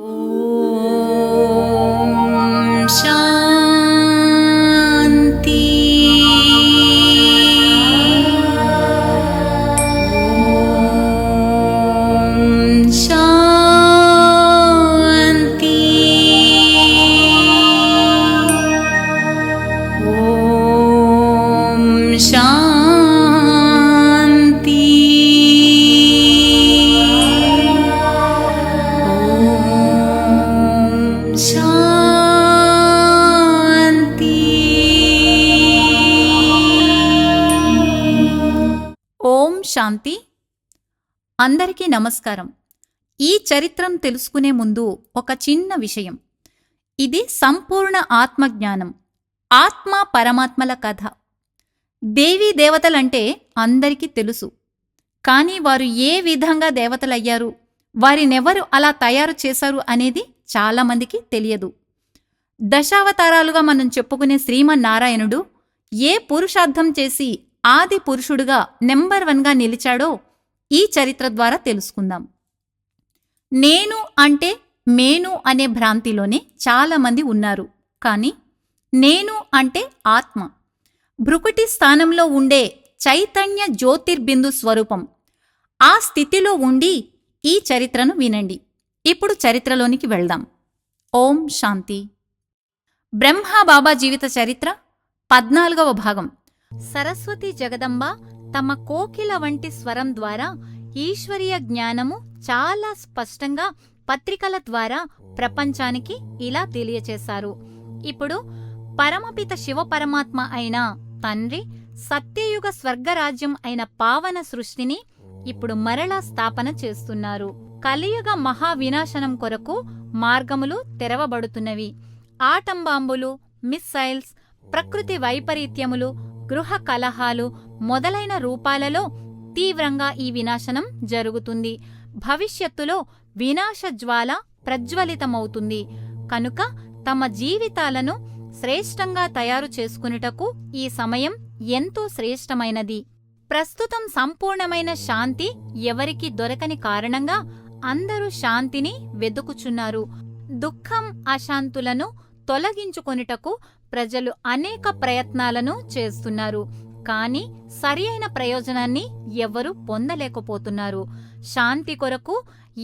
ఓం శాంతి. ఓం శాంతి. ఓం శాంతి. శాంతి. ఓం శాంతి. అందరికీ నమస్కారం. ఈ చరిత్రం తెలుసుకునే ముందు ఒక చిన్న విషయం. ఇది సంపూర్ణ ఆత్మజ్ఞానం, ఆత్మ పరమాత్మల కథ. దేవీ దేవతలంటే అందరికీ తెలుసు. కానీ వారు ఏ విధంగా దేవతలయ్యారు, వారినెవరు అలా తయారు చేశారు అనేది చాలామందికి తెలియదు. దశావతారాలుగా మనం చెప్పుకునే శ్రీమన్నారాయణుడు ఏ పురుషార్థం చేసి ఆది పురుషుడుగా నెంబర్ 1గా నిలిచాడో ఈ చరిత్ర ద్వారా తెలుసుకుందాం. నేను అంటే మేను అనే భ్రాంతిలోనే చాలామంది ఉన్నారు. కానీ నేను అంటే ఆత్మ, భృకుటి స్థానంలో ఉండే చైతన్య జ్యోతిర్బిందు స్వరూపం. ఆ స్థితిలో ఉండి ఈ చరిత్రను వినండి. ఇప్పుడు చరిత్రలోనికి వెళ్దాం. ఓం శాంతి. బ్రహ్మబాబా జీవిత చరిత్ర 14వ భాగం. సరస్వతి జగదంబ తమ కోకిల వంటి స్వరం ద్వారా ఈశ్వరీయ జ్ఞానము చాలా స్పష్టంగా పత్రికల ద్వారా ప్రపంచానికి ఇలా తెలియచేశారు. ఇప్పుడు పరమపిత శివపరమాత్మ అయిన తండ్రి సత్యయుగ స్వర్గరాజ్యం అయిన పావన సృష్టిని ఇప్పుడు మరలా స్థాపన చేస్తున్నారు. కలియుగ మహావినాశనం కొరకు మార్గములు తెరవబడుతున్నవి. ఆటంబాంబులు, మిస్సైల్స్, ప్రకృతి వైపరీత్యములు, గృహ కలహాలు మొదలైన రూపాలలో తీవ్రంగా ఈ వినాశనం జరుగుతుంది. భవిష్యత్తులో వినాశ జ్వాల ప్రజ్వలితమవుతుంది. కనుక తమ జీవితాలను శ్రేష్టంగా తయారు చేసుకునుటకు ఈ సమయం ఎంతో శ్రేష్టమైనది. ప్రస్తుతం సంపూర్ణమైన శాంతి ఎవరికీ దొరకని కారణంగా అందరూ శాంతిని వెదుకుచున్నారు. దుఃఖం, అశాంతులను తొలగించుకొనుటకు ప్రజలు అనేక ప్రయత్నాలను చేస్తున్నారు. కానీ సరియైన ప్రయోజనాన్ని ఎవరూ పొందలేకపోతున్నారు. శాంతి కొరకు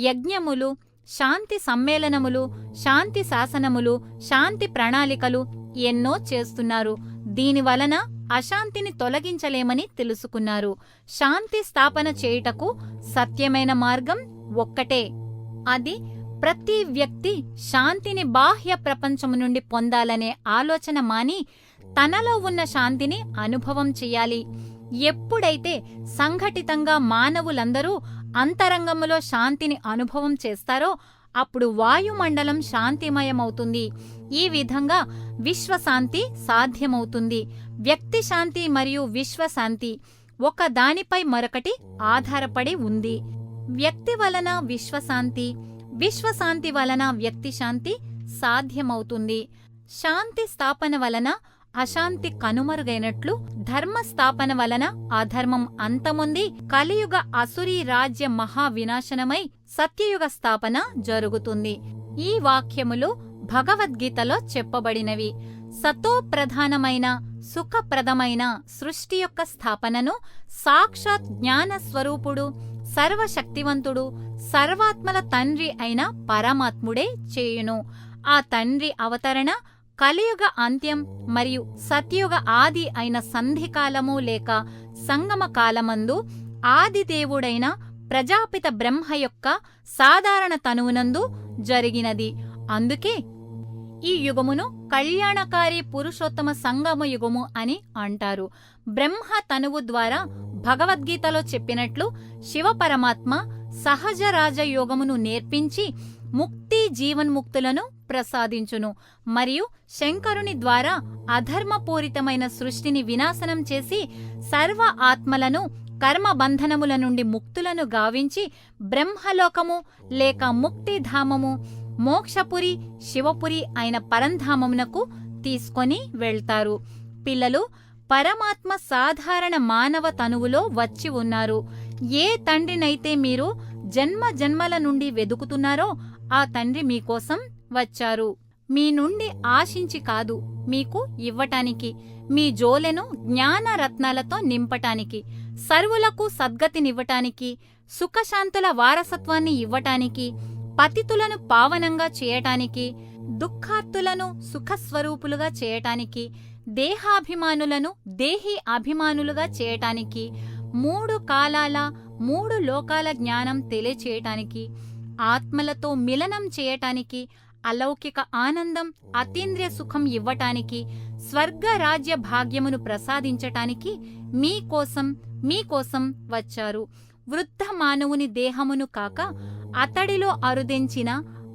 యజ్ఞములు, శాంతి సమ్మేళనములు, శాంతి శాసనములు, శాంతి ప్రణాళికలు ఎన్నో చేస్తున్నారు. దీనివలన అశాంతిని తొలగించలేమని తెలుసుకున్నారు. శాంతి స్థాపన చేయుటకు సత్యమైన మార్గం ఒక్కటే. అది ప్రతి వ్యక్తి శాంతిని బాహ్య ప్రపంచము నుండి పొందాలనే ఆలోచన మాని తనలో ఉన్న శాంతిని అనుభవం చెయ్యాలి. ఎప్పుడైతే సంఘటితంగా మానవులందరూ అంతరంగములో శాంతిని అనుభవం చేస్తారో అప్పుడు వాయుమండలం శాంతిమయమవుతుంది. ఈ విధంగా విశ్వశాంతి సాధ్యమవుతుంది. వ్యక్తి శాంతి మరియు విశ్వశాంతి ఒక దానిపై మరొకటి ఆధారపడి ఉంది. వ్యక్తి వలన విశ్వశాంతి, విశ్వశాంతి వలన వ్యక్తి శాంతి సాధ్యమవుతుంది. శాంతి స్థాపన వలన అశాంతి కనుమరుగైనట్లు ధర్మ స్థాపన వలన అధర్మం అంతమొంది కలియుగ అసురీ రాజ్య మహావినాశనమై సత్యయుగ స్థాపన జరుగుతుంది. ఈ వాక్యములు భగవద్గీతలో చెప్పబడినవి. సతో ప్రధానమైన సుఖప్రదమైన సృష్టి యొక్క స్థాపనను సాక్షాత్ జ్ఞాన స్వరూపుడు, సర్వశక్తివంతుడు, సర్వాత్మల తండ్రి అయిన పరమాత్ముడే చేయును. ఆ తండ్రి అవతరణ కలియుగ అంత్యం మరియు సత్యుగ ఆది అయిన సంధికాలము లేక సంగమ కాలమందు ఆదిదేవుడైన ప్రజాపిత బ్రహ్మ యొక్క సాధారణ తనువునందు జరిగినది. అందుకే ఈ యుగమును కళ్యాణకారి పురుషోత్తమ సంగమ యుగము అని అంటారు. బ్రహ్మ తనువు ద్వారా భగవద్గీతలో చెప్పినట్లు శివపరమాత్మ సహజ రాజయోగమును నేర్పించి ముక్తి జీవన్ముక్తులను ప్రసాదించును. మరియు శంకరుని ద్వారా అధర్మపూరితమైన సృష్టిని వినాశనం చేసి సర్వ ఆత్మలను కర్మబంధనముల నుండి ముక్తులను గావించి బ్రహ్మలోకము లేక ముక్తిధామము, మోక్షపురి, శివపురి అయిన పరంధామమునకు తీసుకొని వెళ్తారు. పిల్లలు పరమాత్మ సాధారణ మానవ తనువులో వచ్చి ఉన్నారు. ఏ తండ్రినైతే మీరు జన్మ జన్మల నుండి వెదుకుతున్నారో ఆ తండ్రి మీకోసం వచ్చారు. మీ నుండి ఆశించి కాదు, మీకు ఇవ్వటానికి, మీ జోలెను జ్ఞానరత్నాలతో నింపటానికి, సర్వులకు సద్గతినివ్వటానికి, సుఖశాంతుల వారసత్వాన్ని ఇవ్వటానికి, పతితులను పావనంగా చేయటానికి, దుఃఖార్తులను సుఖస్వరూపులుగా చేయటానికి, దేహాభిమానులను దేహీ అభిమానులుగా చేయటానికి, 3 కాలాల 3 లోకాల జ్ఞానం తెలియచేయటానికి, ఆత్మలతో మిలనం చేయటానికి, అలౌకిక ఆనందం అతీంద్రియ సుఖం ఇవ్వటానికి, స్వర్గ రాజ్య భాగ్యమును ప్రసాదించటానికి మీకోసం వచ్చారు. వృద్ధ మానవుని దేహమును కాక అతడిలో అరుదించిన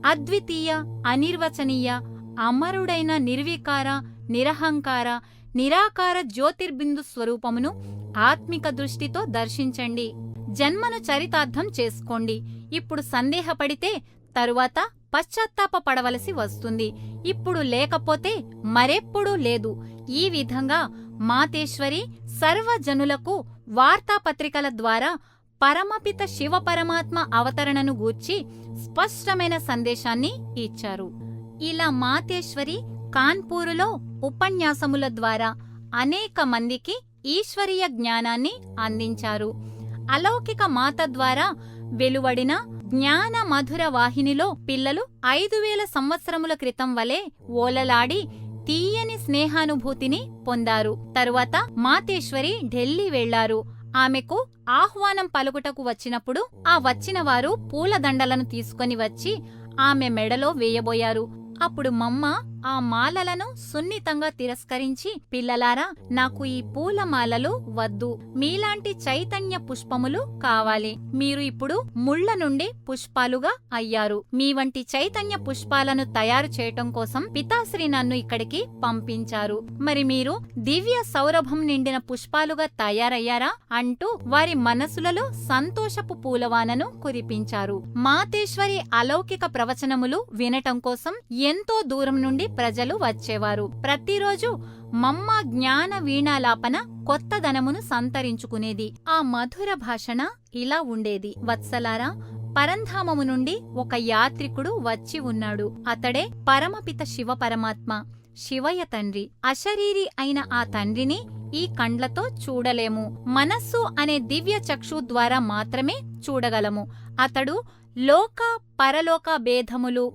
అద్వితీయ అనిర్వచనీయ అమరుడైన నిర్వికార నిరహంకార నిరాకార జ్యోతిర్బిందు స్వరూపమును ఆత్మిక దృష్టితో దర్శించండి. జన్మను చరితార్థం చేసుకోండి. ఇప్పుడు సందేహపడితే తరువాత పశ్చాత్తాప పడవలసి వస్తుంది. ఇప్పుడు లేకపోతే మరెప్పుడూ లేదు. ఈ విధంగా మాతేశ్వరి సర్వజనులకు వార్తాపత్రికల ద్వారా పరమపిత శివపరమాత్మ అవతరణను గూర్చి స్పష్టమైన సందేశాన్ని ఇచ్చారు. ఇలా మాతేశ్వరి కాన్పూరులో ఉపన్యాసముల ద్వారా అనేక మందికి ఈశ్వరీయ జ్ఞానాన్ని అందించారు. అలౌకిక మాత ద్వారా వెలువడిన జ్ఞాన మధుర వాహినిలో పిల్లలు 5000 సంవత్సరముల క్రితం వలె ఓలలాడి తీయని స్నేహానుభూతిని పొందారు. తరువాత మాతేశ్వరి ఢిల్లీ వెళ్లారు. ఆమెకు ఆహ్వానం పలుకుటకు వచ్చినప్పుడు ఆ వచ్చిన వారు పూలదండలను తీసుకొని వచ్చి ఆమె మెడలో వేయబోయారు. అప్పుడు మమ్మ ఆ మాలలను సున్నితంగా తిరస్కరించి, పిల్లలారా, నాకు ఈ పూలమాలలు వద్దు, మీలాంటి చైతన్య పుష్పములు కావాలి. మీరు ఇప్పుడు ముళ్ల నుండి పుష్పాలుగా అయ్యారు. మీ వంటి చైతన్య పుష్పాలను తయారు చేయటం కోసం పితాశ్రీ నన్ను ఇక్కడికి పంపించారు. మరి మీరు దివ్య సౌరభం నిండిన పుష్పాలుగా తయారయ్యారా అంటూ వారి మనసులలో సంతోషపు పూలవానను కురిపించారు. మాతేశ్వరి అలౌకిక ప్రవచనములు వినటం కోసం ఎంతో దూరం నుండి ప్రజలు వచ్చేవారు. ప్రతిరోజు మమ్మ జ్ఞాన వీణాలాపన కొత్తదనమును సంతరించుకునేది. ఆ మధుర భాషణ ఇలా ఉండేది: వత్సలారా, పరంధామము నుండి ఒక యాత్రికుడు వచ్చి ఉన్నాడు. అతడే పరమపిత శివ పరమాత్మ, శివయ్య తండ్రి. అశరీరి అయిన ఆ తండ్రిని ఈ కండ్లతో చూడలేము. మనస్సు అనే దివ్య చక్షు ద్వారా మాత్రమే చూడగలము. అతడు లోక పరలోక భేదములు,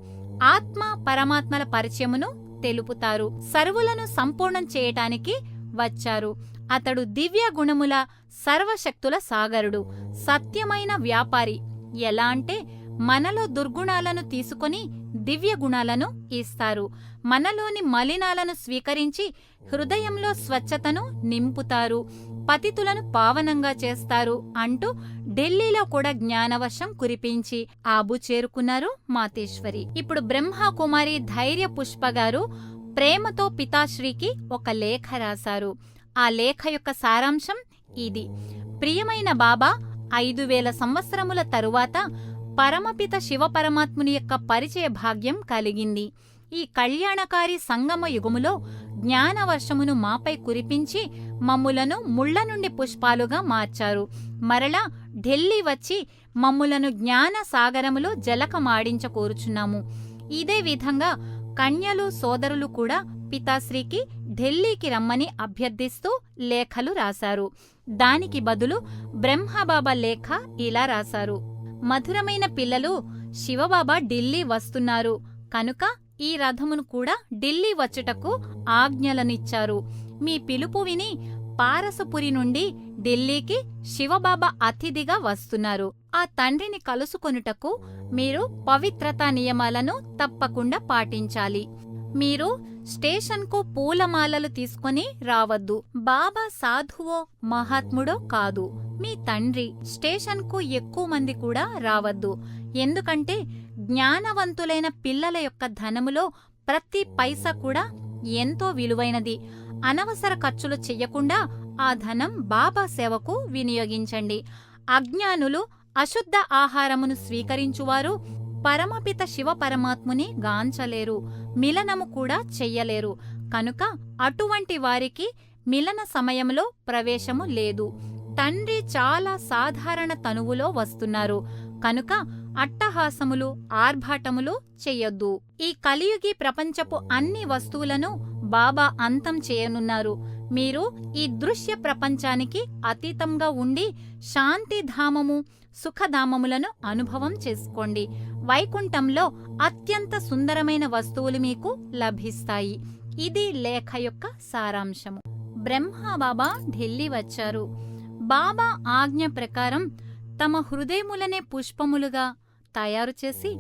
ఆత్మ పరమాత్మల పరిచయమును తెలుపుతారు. సర్వులను సంపూర్ణం చేయటానికి వచ్చారు. అతడు దివ్య గుణముల సర్వశక్తుల సాగరుడు, సత్యమైన వ్యాపారి. ఎలా అంటే మనలో దుర్గుణాలను తీసుకొని దివ్య గుణాలను ఇస్తారు. మనలోని మలినాలను స్వీకరించి హృదయంలో స్వచ్ఛతను నింపుతారు. పతితులను పావనంగా చేస్తారు అంటూ ఢిల్లీలో కూడా జ్ఞానవర్షం కురిపించి ఆబు చేరుకున్నారు మాతేశ్వరి. ఇప్పుడు బ్రహ్మకుమారి ధైర్య పుష్ప గారు ప్రేమతో పితాశ్రీకి ఒక లేఖ రాశారు. ఆ లేఖ యొక్క సారాంశం ఇది: ప్రియమైన బాబా, 5000 సంవత్సరముల తరువాత పరమపిత శివపరమాత్ముని యొక్క పరిచయ భాగ్యం కలిగింది. ఈ కళ్యాణకారి సంగమ యుగములో జ్ఞానవర్షమును మాపై కురిపించి మమ్ములను ముళ్ల నుండి పుష్పాలుగా మార్చారు. మరలా ఢిల్లీ వచ్చి మమ్ములను జ్ఞాన సాగరములో జలకమాడించ కోరుచున్నాము. ఇదే విధంగా కన్యలు సోదరులు కూడా పితాశ్రీకి ఢిల్లీకి రమ్మని అభ్యర్థిస్తూ లేఖలు రాశారు. దానికి బదులు బ్రహ్మబాబా లేఖ ఇలా రాశారు: మధురమైన పిల్లలు, శివబాబా ఢిల్లీ వస్తున్నారు కనుక ఈ రథమును కూడా ఢిల్లీ వచ్చుటకు ఆజ్ఞలనిచ్చారు. మీ పిలుపు విని పారసపురి నుండి ఢిల్లీకి శివబాబా అతిథిగా వస్తున్నారు. ఆ తండ్రిని కలుసుకొనుటకు మీరు పవిత్రతా నియమాలను తప్పకుండా పాటించాలి. మీరు స్టేషన్కు పూలమాలలు తీసుకొని రావద్దు. బాబా సాధువో మహాత్ముడో కాదు, మీ తండ్రి. స్టేషన్కు ఎక్కువ మంది కూడా రావద్దు. ఎందుకంటే జ్ఞానవంతులైన పిల్లల యొక్క ధనములో ప్రతి పైసా కూడా ఎంతో విలువైనది. అనవసర ఖర్చులు చెయ్యకుండా ఆ ధనం బాబా సేవకు వినియోగించండి. అజ్ఞానులు అశుద్ధ ఆహారమును స్వీకరించువారు పరమపిత శివ పరమాత్ముని గాంచలేరు, మిలనము కూడా చెయ్యలేరు. కనుక అటువంటి వారికి మిలన సమయంలో ప్రవేశము లేదు. తండ్రి చాలా సాధారణ తనువులో వస్తున్నారు కనుక అట్టహాసములు, ఆర్భాటములు చెయ్యొద్దు. ఈ కలియుగి ప్రపంచపు అన్ని వస్తువులను బాబా అంతం చేయనున్నారు. మీరు ఈ దృశ్య ప్రపంచానికి అతీతంగా ఉండి శాంతిధామము, సుఖధామములను అనుభవం చేసుకోండి. వైకుంఠంలో అత్యంత సుందరమైన వస్తువులు మీకు లభిస్తాయి. ఇది లేఖ యొక్క సారాంశము. బ్రహ్మబాబా ఢిల్లీ వచ్చారు. బాబా ఆజ్ఞ ప్రకారం తమ హృదయములనే పుష్పములుగా తయారుచేసి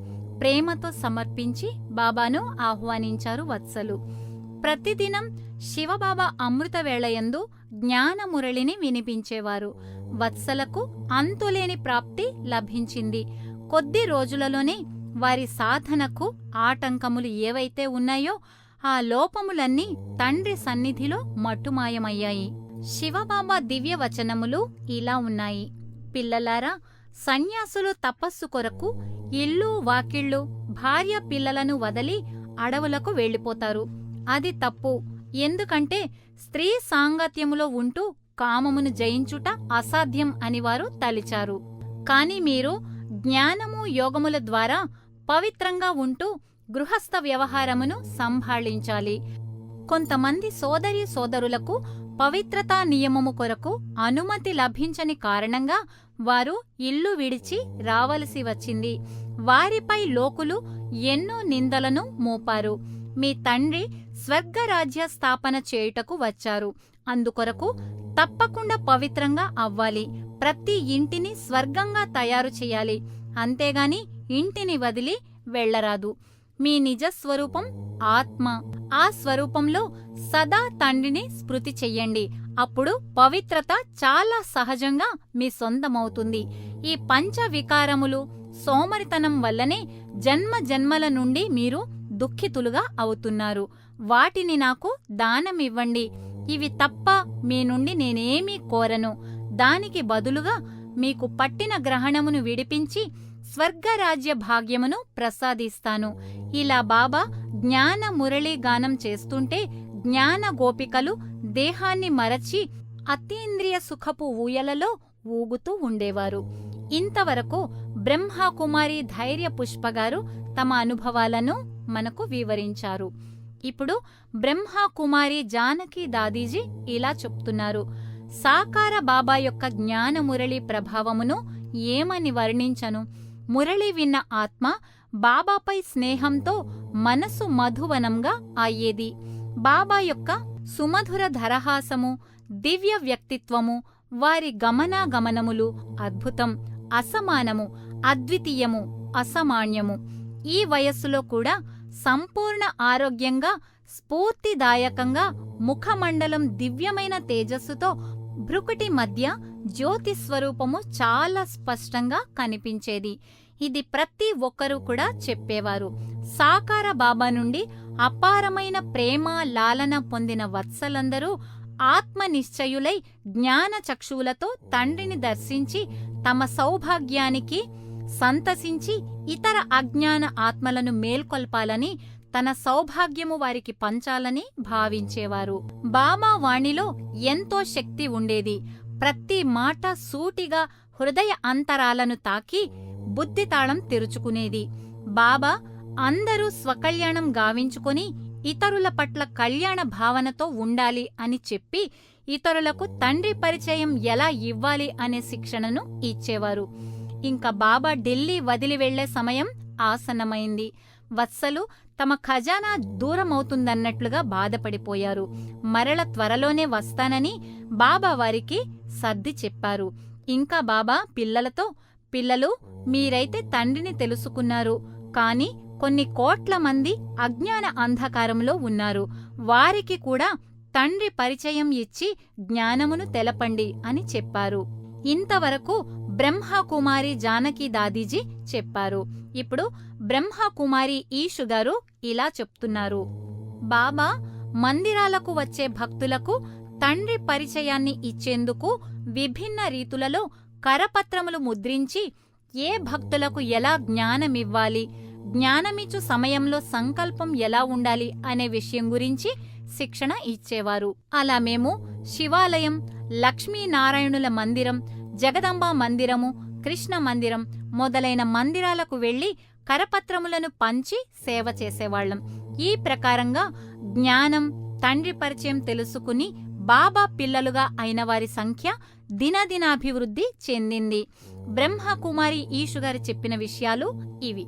ప్రేమతో సమర్పించి బాబాను ఆహ్వానించారు వత్సలు. ప్రతిదినం శివబాబా అమృతవేళయందు జ్ఞానమురళిని వినిపించేవారు. వత్సలకు అంతులేని ప్రాప్తి లభించింది. కొద్ది రోజులలోనే వారి సాధనకు ఆటంకములు ఏవైతే ఉన్నాయో ఆ లోపములన్నీ తండ్రి సన్నిధిలో మట్టుమాయమయ్యాయి. శివబాబా దివ్య వచనములు ఇలా ఉన్నాయి: పిల్లలారా, సన్యాసులు తపస్సు కొరకు ఇల్లు వాకిళ్ళు, భార్య పిల్లలను వదలి అడవులకు వెళ్ళిపోతారు. అది తప్పు. ఎందుకంటే స్త్రీ సాంగత్యములో ఉంటూ కామమును జయించుట అసాధ్యం అని వారు తలిచారు. కాని మీరు జ్ఞానము, యోగముల ద్వారా పవిత్రంగా ఉంటూ గృహస్థ వ్యవహారమును సంభాళించాలి. కొంతమంది సోదరీ సోదరులకు పవిత్రతా నియమము కొరకు అనుమతి లభించని కారణంగా వారు ఇల్లు విడిచి రావలసి వచ్చింది. వారిపై లోకులు ఎన్నో నిందలను మోపారు. మీ తండ్రి స్వర్గరాజ్య స్థాపన చేయుటకు వచ్చారు. అందుకొరకు తప్పకుండా పవిత్రంగా అవ్వాలి. ప్రతి ఇంటిని స్వర్గంగా తయారు చేయాలి. అంతేగాని ఇంటిని వదిలి వెళ్లరాదు. మీ నిజస్వరూపం ఆత్మ. ఆ స్వరూపంలో సదా తండ్రిని స్మృతి చెయ్యండి. అప్పుడు పవిత్రత చాలా సహజంగా మీ సొంతమవుతుంది. ఈ పంచ వికారములు, సోమరితనం వల్లనే జన్మ జన్మల నుండి మీరు దుఃఖితులుగా అవుతున్నారు. వాటిని నాకు దానమివ్వండి. ఇవి తప్ప మీ నుండి నేనేమీ కోరను. దానికి బదులుగా మీకు పట్టిన గ్రహణమును విడిపించి స్వర్గరాజ్య భాగ్యమును ప్రసాదిస్తాను. ఇలా బాబా జ్ఞాన మురళీ గానం చేస్తుంటే జ్ఞాన గోపికలు దేహాన్ని మరచి అతీంద్రియ సుఖపు ఊయలలో ఊగుతూ ఉండేవారు. ఇంతవరకు బ్రహ్మకుమారి ధైర్య పుష్పగారు తమ అనుభవాలను మనకు వివరించారు. ఇప్పుడు బ్రహ్మకుమారి జానకి దాదీజీ ఇలా చెప్తున్నారు: సాకార బాబా యొక్క జ్ఞాన మురళి ప్రభావమును ఏమని వర్ణించను. మురళి విన్న ఆత్మ బాబాపై స్నేహంతో మనసు మధువనంగా అయ్యేది. బాబా యొక్క సుమధుర ధరహాసము, దివ్య వ్యక్తిత్వము, వారి గమనాగమనములు అద్భుతం, అసమానము, అద్వితీయము, అసమాన్యము. ఈ వయస్సులో కూడా సంపూర్ణ ఆరోగ్యంగా, స్ఫూర్తిదాయకంగా, ముఖమండలం దివ్యమైన తేజస్సుతో, భ్రుకుటి మధ్య జ్యోతిస్వరూపము చాలా స్పష్టంగా కనిపించేది. ఇది ప్రతి ఒక్కరూ కూడా చెప్పేవారు. సాకార బాబా నుండి అపారమైన ప్రేమ, లాలన పొందిన వత్సలందరూ ఆత్మనిశ్చయులై జ్ఞాన చక్షువులతో తండ్రిని దర్శించి తమ సౌభాగ్యానికి సంతసించి ఇతర అజ్ఞాన ఆత్మలను మేల్కొల్పాలని, తన సౌభాగ్యము వారికి పంచాలని భావించేవారు. బాబా వాణిలో ఎంతో శక్తి ఉండేది. ప్రతి మాట సూటిగా హృదయ అంతరాలను తాకి బుద్ధితాళం తెరుచుకునేది. బాబా అందరూ స్వకళ్యాణం గావించుకొని ఇతరుల పట్ల కళ్యాణ భావనతో ఉండాలి అని చెప్పి ఇతరులకు తండ్రి పరిచయం ఎలా ఇవ్వాలి అనే శిక్షణను ఇచ్చేవారు. ఇంకా బాబా ఢిల్లీ వదిలి వెళ్లే సమయం ఆసన్నమైంది. వత్సలు తమ ఖజానా దూరమవుతుందన్నట్లుగా బాధపడిపోయారు. మరల త్వరలోనే వస్తానని బాబా వారికి సర్ది చెప్పారు. ఇంకా బాబా పిల్లలతో, పిల్లలు, మీరైతే తండ్రిని తెలుసుకున్నారు, కాని కొన్ని కోట్ల మంది అజ్ఞాన అంధకారంలో ఉన్నారు. వారికి కూడా తండ్రి పరిచయం ఇచ్చి జ్ఞానమును తెలపండి అని చెప్పారు. ఇంతవరకు బ్రహ్మకుమారి జానకి దాదీజీ చెప్పారు. ఇప్పుడు బ్రహ్మకుమారి ఈషుగారు ఇలా చెప్తున్నారు: బాబా మందిరాలకు వచ్చే భక్తులకు తండ్రి పరిచయాన్ని ఇచ్చేందుకు విభిన్న రీతులలో కరపత్రములు ముద్రించి ఏ భక్తులకు ఎలా జ్ఞానమివ్వాలి, జ్ఞానమిచ్చు సమయంలో సంకల్పం ఎలా ఉండాలి అనే విషయం గురించి శిక్షణ ఇచ్చేవారు. అలా మేము శివాలయం, లక్ష్మీనారాయణుల మందిరం, జగదంబ మందిరము, కృష్ణ మందిరం మొదలైన మందిరాలకు వెళ్లి కరపత్రములను పంచి సేవ చేసేవాళ్లం. ఈ ప్రకారంగా జ్ఞానం, తండ్రి పరిచయం తెలుసుకుని బాబా పిల్లలుగా అయిన వారి సంఖ్య దినదినాభివృద్ధి చెందింది. బ్రహ్మకుమారి ఈషు గారు చెప్పిన విషయాలు ఇవి.